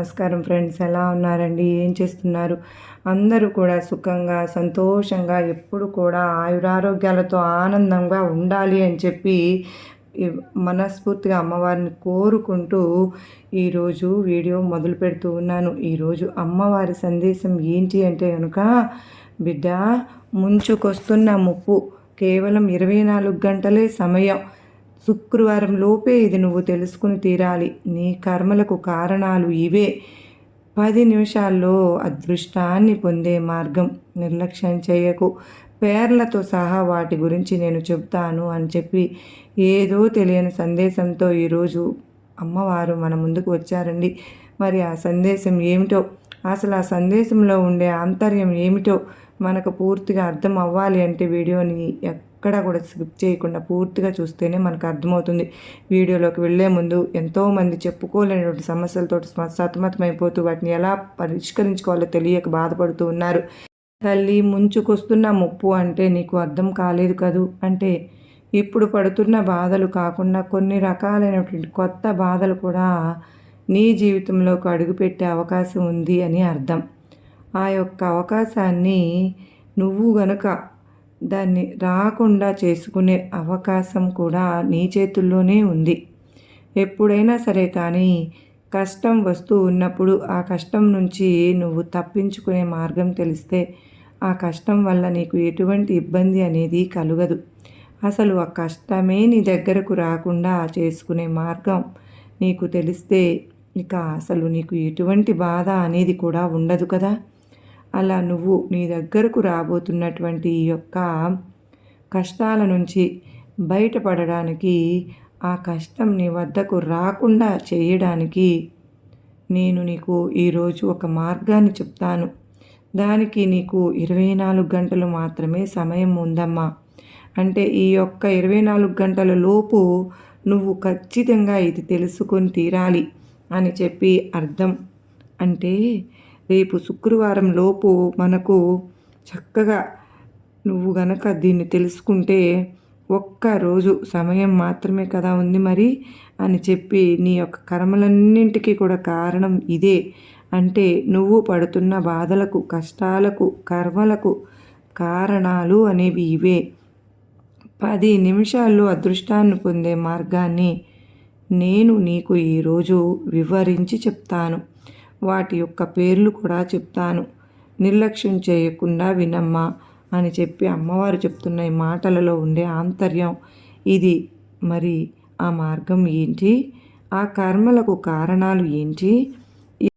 నమస్కారం ఫ్రెండ్స్, ఎలా ఉన్నారండి? ఏం చేస్తున్నారు? అందరూ కూడా సుఖంగా సంతోషంగా ఎప్పుడు కూడా ఆయురారోగ్యాలతో ఆనందంగా ఉండాలి అని చెప్పి మనస్ఫూర్తిగా అమ్మవారిని కోరుకుంటూ ఈరోజు వీడియో మొదలు పెడుతూ ఉన్నాను. ఈరోజు అమ్మవారి సందేశం ఏంటి అంటే కనుక, బిడ్డ, ముంచుకొస్తున్న ముప్పు కేవలం 24 గంటలే సమయం. శుక్రవారం లోపే ఇది నువ్వు తెలుసుకుని తీరాలి. నీ కర్మలకు కారణాలు ఇవే. 10 నిమిషాల్లో అదృష్టాన్ని పొందే మార్గం. నిర్లక్ష్యం చేయకు. పేర్లతో సహా వాటి గురించి నేను చెబుతాను అని చెప్పి ఏదో తెలియని సందేశంతో ఈరోజు అమ్మవారు మన ముందుకు వచ్చారండి. మరి ఆ సందేశం ఏమిటో, అసలు ఆ సందేశంలో ఉండే ఆంతర్యం ఏమిటో మనకు పూర్తిగా అర్థం అవ్వాలి అంటే వీడియోని ఎక్కడ కూడా స్కిప్ చేయకుండా పూర్తిగా చూస్తేనే మనకు అర్థమవుతుంది. వీడియోలోకి వెళ్ళే ముందు ఎంతోమంది చెప్పుకోలేనటువంటి సమస్యలతో సతమతమైపోతూ వాటిని ఎలా పరిష్కరించుకోవాలో తెలియక బాధపడుతూ ఉన్నారు. తల్లి, ముంచుకొస్తున్న ముప్పు అంటే నీకు అర్థం కాలేదు కదూ. అంటే ఇప్పుడు పడుతున్న బాధలు కాకుండా కొన్ని రకాలైనటువంటి కొత్త బాధలు కూడా నీ జీవితంలోకి అడుగుపెట్టే అవకాశం ఉంది అని అర్థం. ఆ యొక్క అవకాశాన్ని నువ్వు గనక దాన్ని రాకుండా చేసుకునే అవకాశం కూడా నీ చేతుల్లోనే ఉంది. ఎప్పుడైనా సరే కానీ కష్టం వస్తూ ఉన్నప్పుడు ఆ కష్టం నుంచి నువ్వు తప్పించుకునే మార్గం తెలిస్తే ఆ కష్టం వల్ల నీకు ఎటువంటి ఇబ్బంది అనేది కలుగదు. అసలు ఆ కష్టమే నీ దగ్గరకు రాకుండా చేసుకునే మార్గం నీకు తెలిస్తే ఇక అసలు నీకు ఎటువంటి బాధ అనేది కూడా ఉండదు కదా. అలా నువ్వు నీ దగ్గరకు రాబోతున్నటువంటి ఈ యొక్క కష్టాల నుంచి బయటపడడానికి, ఆ కష్టం నీ వద్దకు రాకుండా చేయడానికి నేను నీకు ఈరోజు ఒక మార్గాన్ని చెప్తాను. దానికి నీకు 24 గంటలు మాత్రమే సమయం ఉందమ్మా. అంటే ఈ యొక్క 24 గంటల లోపు నువ్వు ఖచ్చితంగా ఇది తెలుసుకొని తీరాలి అని చెప్పి అర్థం. అంటే రేపు శుక్రవారం లోపు మనకు చక్కగా నువ్వు గనక దీన్ని తెలుసుకుంటే ఒక్కరోజు సమయం మాత్రమే కదా ఉంది మరి అని చెప్పి నీ యొక్క కర్మలన్నింటికీ కూడా కారణం ఇదే. అంటే నువ్వు పడుతున్న బాధలకు, కష్టాలకు, కర్మలకు కారణాలు అనేవి ఇవే. 10 నిమిషాల్లో అదృష్టాన్ని పొందే మార్గాన్ని నేను నీకు ఈరోజు వివరించి చెప్తాను. వాటి యొక్క పేర్లు కూడా చెప్తాను. నిర్లక్ష్యం చేయకుండా వినమ్మా అని చెప్పి అమ్మవారు చెప్తున్న ఈ మాటలలో ఉండే ఆంతర్యం ఇది. మరి ఆ మార్గం ఏంటి? ఆ కర్మలకు కారణాలు ఏంటి?